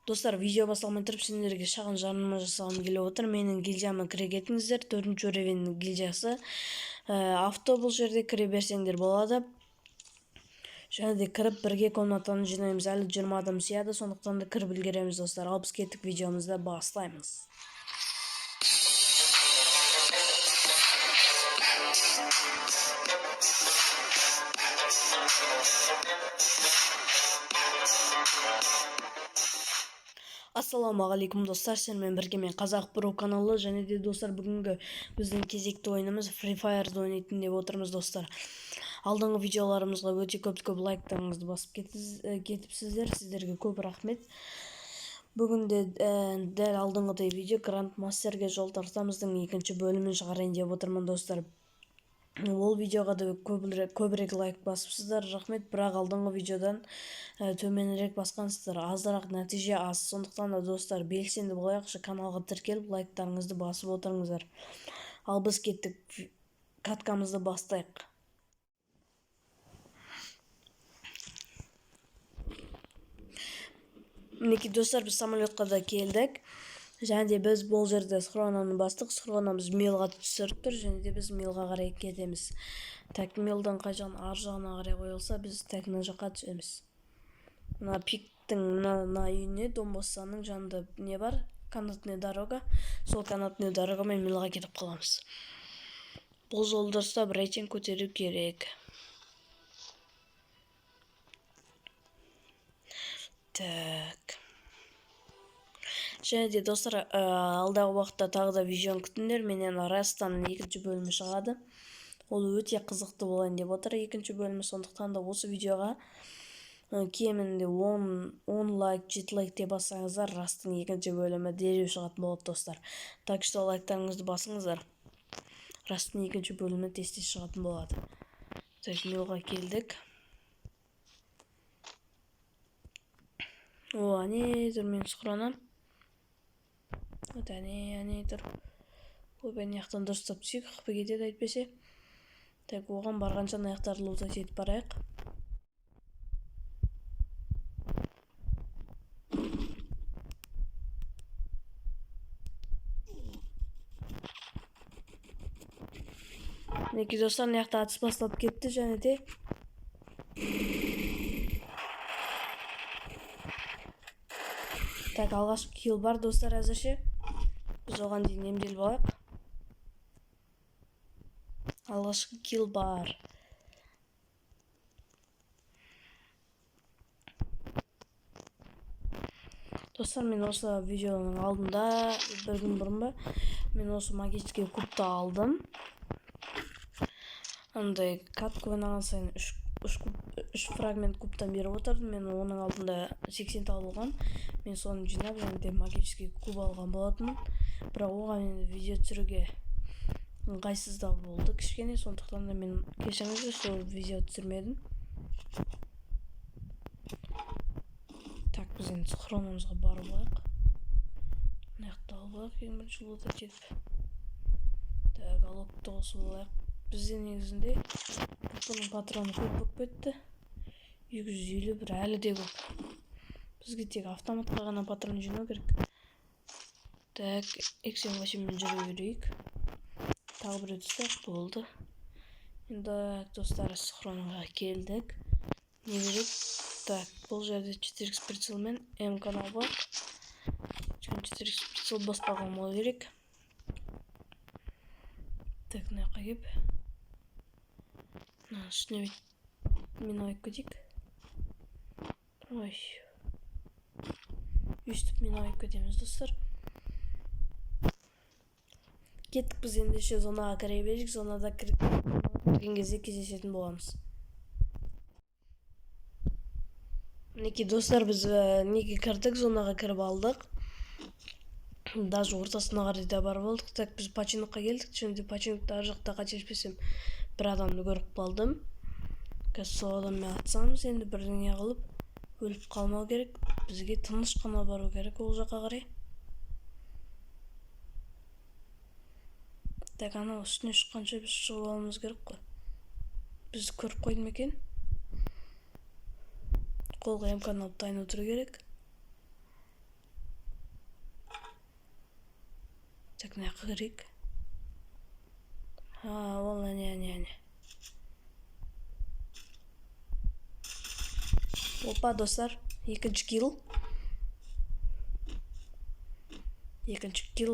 Достар, видео басталмай тұрып сендерге шағын жарнама жасағым келіп отыр. Менің гильдияма кіре кетіңіздер. 4-ші уровеньнің гильдиясы. Авто бұл жерде кіре берсеңдер болады. Және де кіріп бірге комнатаны жинаймыз. Әлі 20 адам сияды, сондықтан да кіріп үлгереміз достар. Ал біз кеттік, видеомызды бастаймыз. Ассалаумағалейкум достар, сенімен бірге мен Қазақ Про каналы, және де достар, бүгінгі біздің кезекті ойынымыз Free Fire'ды ойнайтын деп отырмыз достар. Алдыңғы видеоларымызға өте көп лайктарыңызды басып кетіпсіздер, сіздерге көп рахмет. Бүгінде дәл алдыңғыдай видео Grandmaster'ге жол тартамыздың 2-ші бөлімін шығарайын деп отырмын достар. Ол видеоға да көбірек лайк басыпсыздар, рахмет. Бірақ алдыңғы видеодан төменірек басқансыздар, азырақ нәтиже аз. Сондықтан да достар, белсенді болайықшы, каналға тіркеліп лайктарыңызды басып отырыңыздар. Ал біз кеттік, каткамызды бастайық. Мінекей достар, біз самолетқа да келдік. Және де біз бұл жерде схронаны бастық, схронамыз милға түсіріп тұр, және де біз милға қарай кетеміз. Так, милдан қайжан ар жағына қарай қойылса, біз так мына жаққа түсеміз. Мына пиктің мына үйіне, Донбассаның жанында не бар? Канатная дорога. Сол канатная дорогамен милға кетіп қаламыз. Бұл жолы достар рейтинг көтеру керек. Так. Және де достар, алдағы уақытта тағы да видеон күтіңдер. Менен Растанның 2-ші бөлімі шығады. Ол өте қызықты болайын деп отыр 2-ші бөлімі. Сондықтан да осы видеоға кемінде 10 лайк, 7 лайк деп бассаңыздар, Растың 2-ші бөлімі дереу шығатын болады достар. Так что лайктарыңызды басыңыздар. Растың 2-ші бөлімі тез шығатын болады. Так, милға келдік. Ане тұр мен схронам. Әне тұр. Ой, бән яқтан дұрыстап түсек, қықпы кетеді әйтпесе. Так, оған барғанша аяқтарды лутать етіп барайық. Мінекей достар, аяқта атыс бастап кетті, және де так, алғашқы килл бар достар әзірше. Біз оған дейін емдел болайық. Алғашқы килл бар. Достар, мен осы видеоның алдында, бір күн бұрын ба, мен осы магический кубты алдым. Андай катка ойнаған сайын 3 фрагмент кубтан беріп отырдым. Мен оның алдында 80 алған. Мен соны жинап, және де магический куб алған болатын. Бірақ оған видео түсіруге ыңғайсыздау болды кішкене, сондықтан да мен кешіріңіздер, сол видео түсірмедім. Так, біз енді схронымызға барып алайық. Мынаяқта алып алайық, ең бірінші лута жетіп. Так, алокты қосып алайық. Бізде негізінде бұның патроны көп болып кетті. 251 әлі де көп. Бізге тек автоматқа ғана патрон жинау керек. Так, X78 мен жүре берейік. Тағы бір өтістік болды. Енді достар, схронаға келдік. Не керек? Так, бұл жерде 4x прицел мен М-канал бар. 4x прицел баспаған ол керек. Так, мына жаққа кеп. Үстіне мен ойып кетейік. Ой. Үстіп мен ойып кетеміз достар. Кеттік, біз ендеше зонаға кіре берейік. Зонада кірген кезде кездесетін боламыз. Мінекей достар, біз неге кірдік, зонаға кіріп алдық. Даже ортасына қарай да барып алдық. Так, біз починокқа келдік. Және починокта ар жақта қателеспесем бір адамды көріп қалдым. Қазір сол адаммен атсамыз, енді бірдеңе қылып өліп қалмау керек. Бізге тыныш қана бару керек ол жаққа қарай. Так, анау үстіне шыққанша біз шығып алуымыз керек қой. Біз көріп қойды ма екен? Қолға М-канал тайын отыру керек. Так, мына жака кирейик. Ол әне. Опа, достар, екінші килл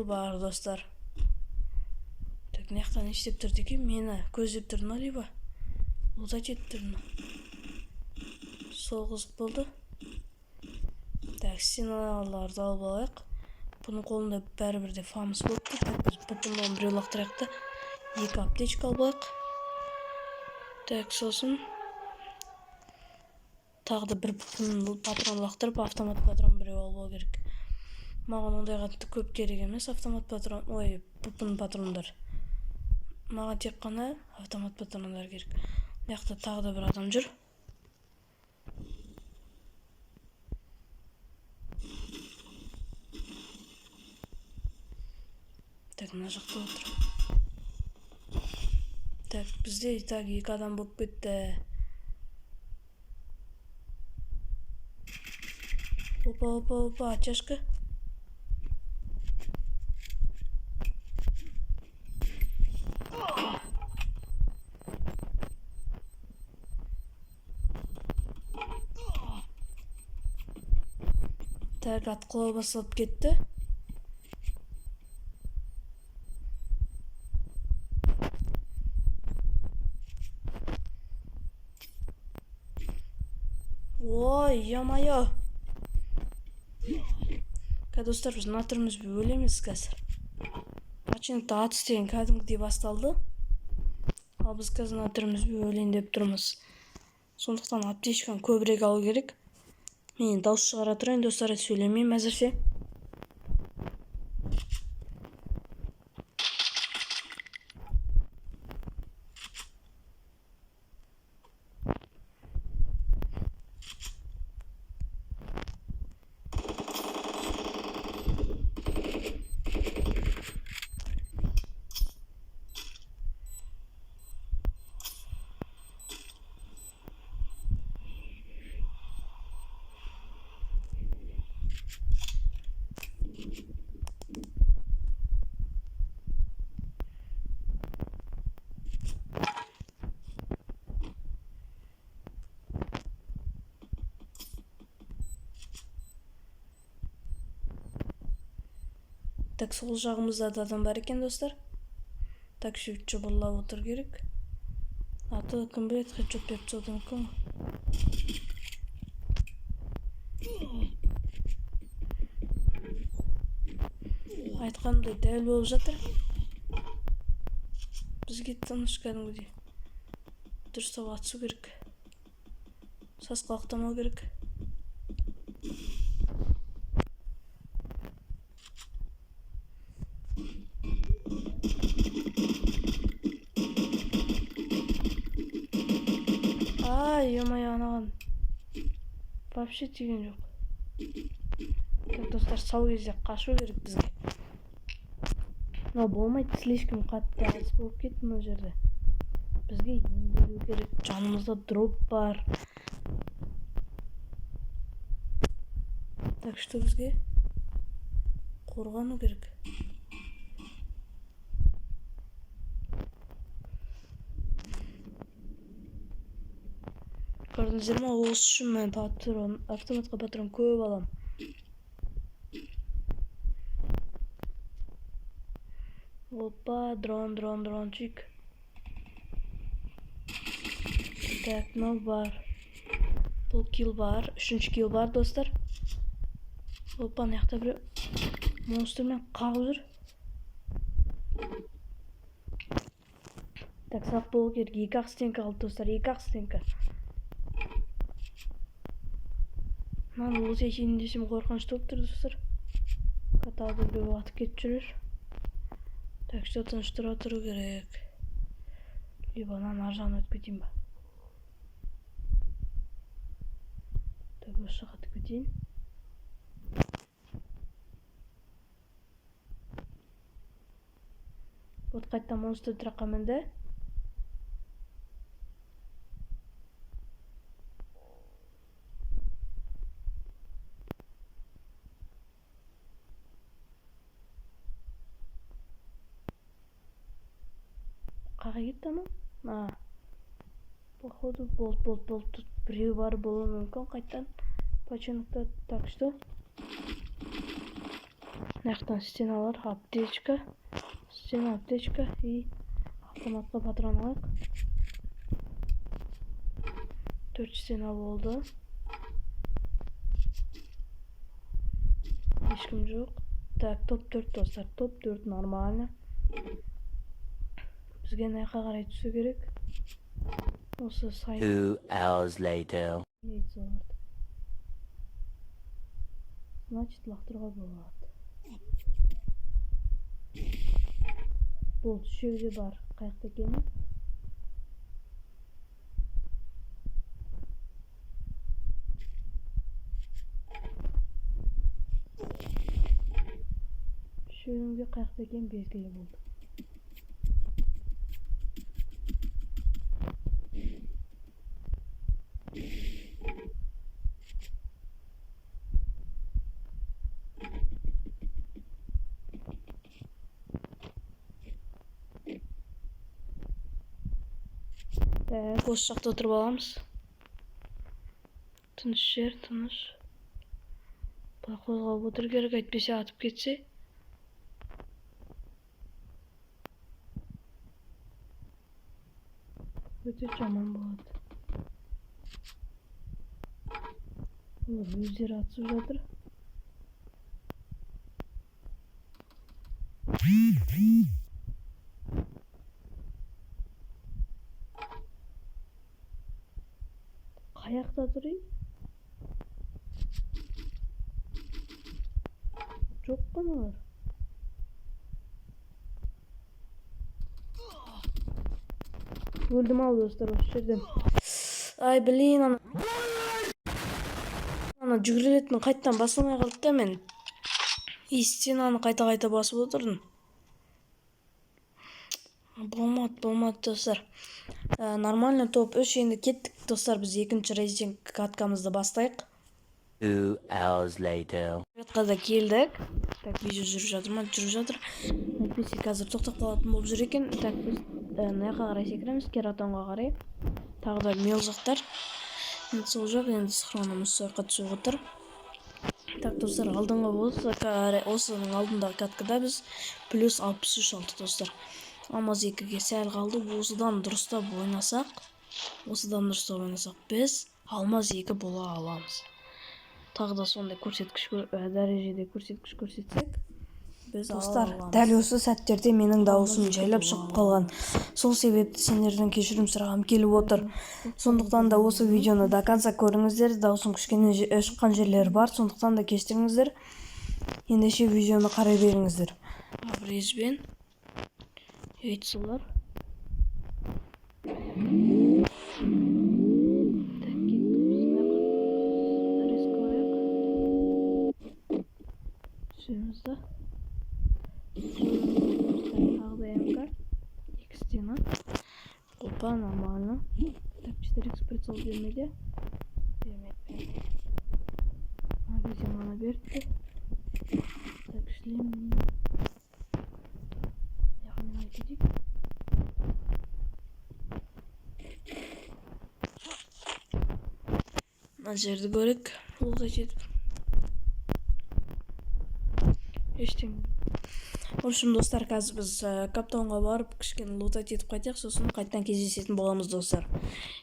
бар, достар. Так, мына жактан не істеп тұрды екен? Мені көздеп тұрды ма, либо лутать етіп тұрды ма? Сол қызық болды. Так, стеналарды алып алайық. Бұның қолында бәрібірде фамс болыпты. Так, біз пупындан біреу лақтырайық та 2 аптечка алып алайық. Так, сосын тағы да бір патрон лақтырып, автомат патрон біреу алып алу керек. Маған ондай қатты көп керек емес автомат патрон, пупын патрондар. Маған тек қана автомат патрондар керек. Бұл жақта тағы да бір адам жүр. Так, мына жақта отыр. Так, бізде так 2 адам болып кетті. Опа, очашка. Так, атқылау басылып кетті. Ой, я-майо. Достар, біз натырымыз өлеміз қазір. Почему-то ат істеген кәдімгідей басталды. Ал біз қазір натырымыз өлейін деп тұрмыз. Сондықтан аптечканы көбірек алу керек. Мен дауыс шығара тұрайын, достар, сөйлемеймін әзірше. Так, сол жағымызда да адам бар екен, достар. Так, шүт жобырлап отыр керек. Аты кім білет, хедшот беріп тастауы мүмкін. Айтқанымдай дәл болып жатыр. Бізге тыныш кәдімгідей дұрыстап атысу керек. Сасқалақтамау керек. Ё-моё, анаған вообще тиген жоқ. Так, достар, сау кезде қашу керек бізге. Но болмайды, слишком қатты алыс болып кетті мына жерде. Бізге емделу керек. Жанымызда дроп бар. Так что бізге қорғану керек. Көрдіңіздер ма, осы үшін мен автоматқа патрон көп алам. Опа, дрончик. Так, мынау бар. Бұл килл бар, 3-ші килл бар, достар. Опа, мына жақта бір монстрмен қағып жүр. Так, сақ болу керек. 2-ақ стенка қалды, достар, 2-ақ стенка. Мынаны ол сешейін десем қорқынышты болып тұр, достар. Каталды біреу атып кетіп жүрер. Так, что тыныш тұра тұру керек. Либо ананы ар жағына өтіп кетейін ба. Так, осы жаққа өтіп кетейін. Вот қайттан монстр тұраққа мінді. Қаға кетті анау? Походу болт. Біреу бар болуы мүмкін қайттан. Починокта. Так что? Мынаяқтан стеналар, аптечка. Стена, аптечка и автоматқа патрон алайық. 4 стена болды. Ешкім жоқ. Так, топ 4 достар. Топ 4 нормально. Бізге наяққа қарай түсу керек. Осы сайын. 2 hours later. Значит, лақтыруға болады. Бұл шеуде бар. Қаяқта екені? Шеуімге қаяқта екен белгілі болды. Осы жақта отырып аламыз. Тыныш жер, тыныш. Бұлай қозғалып отыр керек, әйтпесе атып кетсе. Өте жаман болады. Олар өздері атысып жатыр. Қаяқта тұрай? Жоқ қаналар. Өлдім ау достар осы жерден. Ай, блин, ана жүгірелетін қайттан басылмай қалды да мен. Стенаны қайта басып отырдым. Болмады достар. Нормально топ 3 енді кеттік достар, біз екінші резидент каткамызды бастайық. 2 hours later. Жатқа да келдік. Так, видео жүріп жатыр ма? Жүріп жатыр. Әйтпесе қазір тоқтап қалатын болып жүр екен. Так, біз наяққа қарай секіреміз, кератонға қарай. Тағы да мелжақтар. Енді сол жоқ, енді сықранымыз сойқа түсіп отыр. Так, достар, алдыңғы осының алдындағы каткада біз плюс 63 алды достар. Алмаз 2-ге сәл қалды. Осыдан дұрыстап ойнасақ, біз алмаз 2 бола аламыз. Тағы да сондай дәрежеде көрсеткіш көрсетсек, біз достар, дәл осы сәттерде менің даусым жайлап шығып қалған. Сол себепті сендерден кешірім сұрағым келіп отыр. Сондықтан да осы видеоны до конца көріңіздер. Даусым кішкене шыққан жерлері бар, сондықтан да кешіріңіздер. Ендеше видеоны қарай беріңіздер. Абрезбен Ейтсылар. Түсемізді. Тағы да МК. 2 стена. Опа, нормально. Так, 4х прицел бермеді. Бермеді. Магазин ана берді. Так, шлем. Жерді көрік, олға жетіп. Ештен. В общем, достар, қазір біз каптонға барып, кішкені лутать етіп қайтайық, сосын қайттан кездесетін боламыз, достар.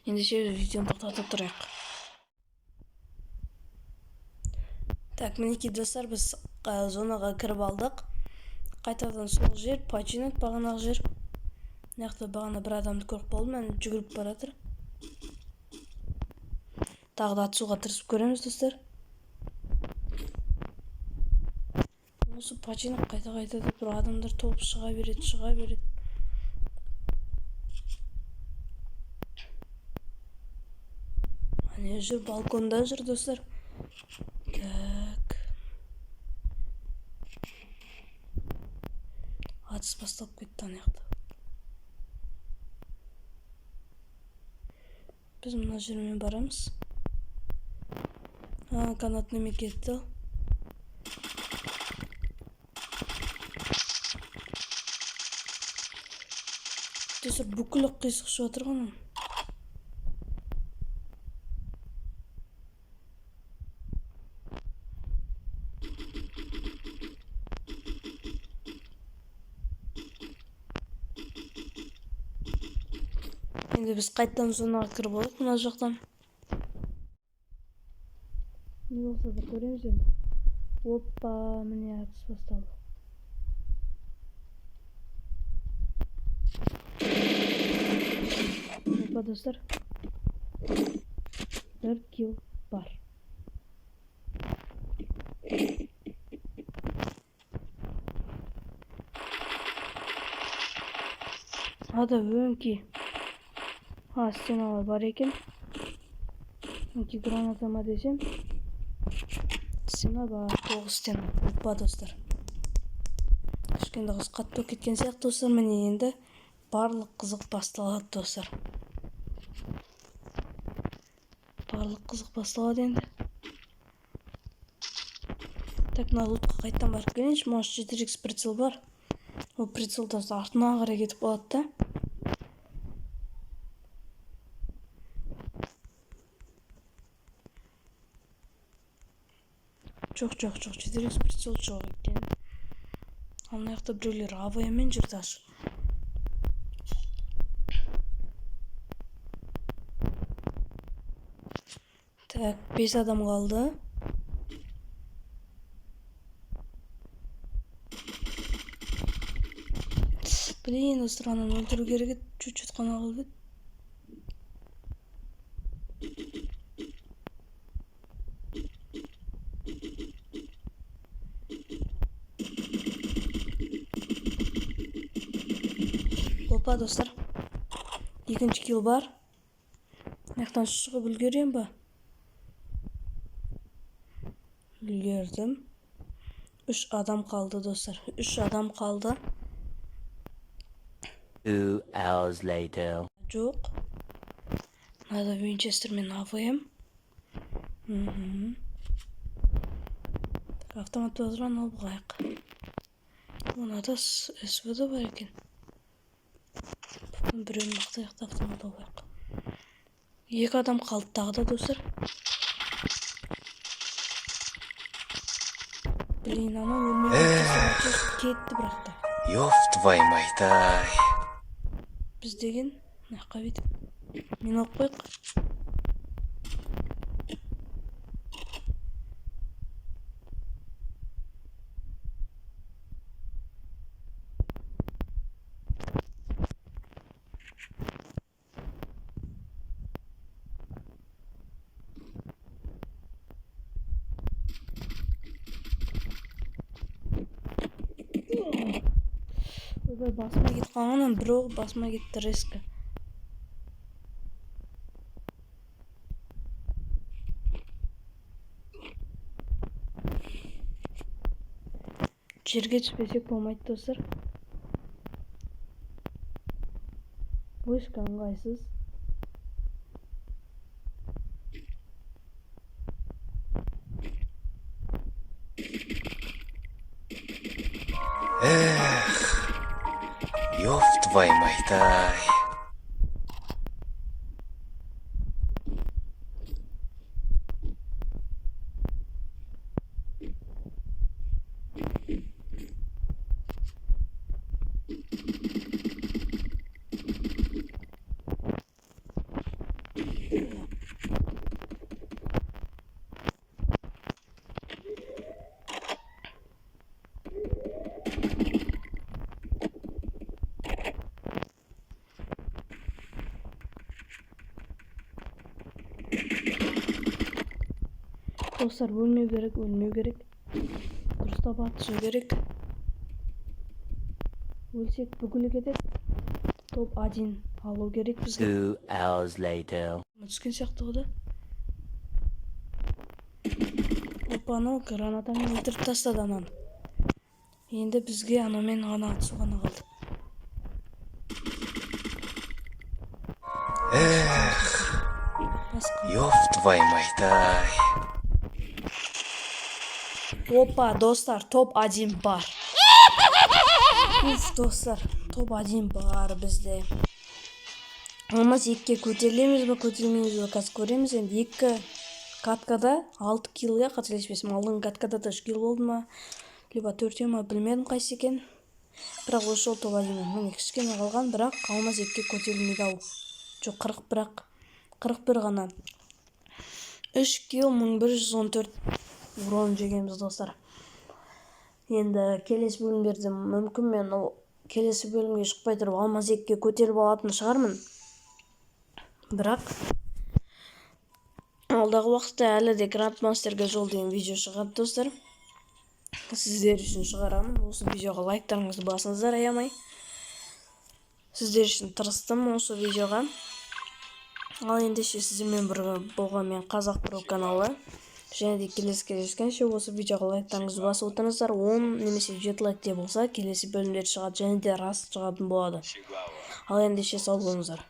Ендеше видеоны тоқтатып тұрайық. Так, мінекей достар, біз зонаға кіріп алдық. Қайтадан сол жер, починок бағанағы жер. Мынақты бағана бір адамды көріп қалдым, мен жүгіріп баратыр. Тағы да атысуға тырысып көреміз, достар. Осы починок қайта деп бір адамдар топ шыға береді. Ане жүр, балконда жүр, достар. Так. Атыс бастап кетті анаяқта. Біз мына жермен барамыз. Канатный мекетті. Достар, бүкіл қисық шығып отырған. Енді біз қайттан зонаға кіріп алдық мына жақтан. Не болса да көреміз енді. Опа, міне атыс басталды. Опа, достар. 1 килл бар. Ада өңки. Стеналар бар екен. Өңки гранатама десем. Стена бар, 9 стена. Опа, достар. Кішкенді қыз қатты болып кеткен сияқты, достар. Міне енді барлық қызық басталады, достар. Барлық қызық басталады енді. Так, мына лутқа қайттан барып келейінші. Может 4x прицел бар. Ол прицелдан артынан қарай кетіп қалады да. Жоқ, 4x прицел жоқ екен. Ана жақта біреулер АВМ-мен жүрді аш. Так, 5 адам қалды. Блин, достар, ананы өлтіру керек еді. Чуть-чуть қана қалды. Опа, достар. Екінші килл бар. Маяқтан шығып үлгерем ба? Үлгердім. 3 адам қалды, достар. 3 адам қалды. 2 hours later. Жоқ. Надо Винчестер мен АВМ. Автомат патрон алып қайық. Онада СВД бар екен. Біреуін мақтаяқты автомат алып қайық. 2 адам қалды тағы да, достар. Блин, ана өлмейді. Кетті бірақта. Ёб твою мать-ай. Біз деген наққа бетіп. Мен алып қойық. Басыма кетіп қалғаннан біреу басыма кетті резко. Жерге түспесек болмайды, достар. Вышка ыңғайсыз. Ёб твою мать-ай. Достар, өлмеу керек. Дұрыстап атышу керек. Өлсек бүкілі кетеді. Топ 1 алу керек бізге. 2 hours later. Түскен сияқты ғой да. Опа, анау гранатамен өлтіріп тастады ананы. Енді бізге анамен ғана атысу ғана қалды. Ёб твою мать-ай. Опа, достар, топ 1 бар. Уф, достар, топ 1 бар бізде. Алмаз 2-ге көтерілеміз ба, көтерілмейміз ба, қазір көреміз. Енді 2 каткада 6 киллге қателеспесем, алдыңғы каткада да 3 килл болды ма, либо 4 ма, білмедім қайсы екен. Бірақ осы жол тоба деймін. Міне кішкене қалған, бірақ Алмаз 2-ге көтерілмейді ау. Жоқ, 40 бірақ 41 ғана. 3 килл 1114 урон жегенбіз достар. Енді келесі бөлімдерде мүмкін мен келесі бөлімге шықпай тұрып Алмаз 2-ге көтеріп алатын шығармын. Бірақ алдағы уақытта әлі де Grandmaster'ға жол деген видео шығады достар. Сіздер үшін шығарамын. Осы видеоға лайктарыңызды басыңыздар аямай. Сіздер үшін тырыстым осы видеоға. Ал ендеше сіздермен бірге болған мен Қазақ Про каналы. Және де келесі кездескенше осы видеоға лайктарыңызды басып отырыңыздар. 10 немесе 7 лайк болса келесі бөлімдер шығады, және де рас шығатын болады. Ал ендеше сау болыңыздар.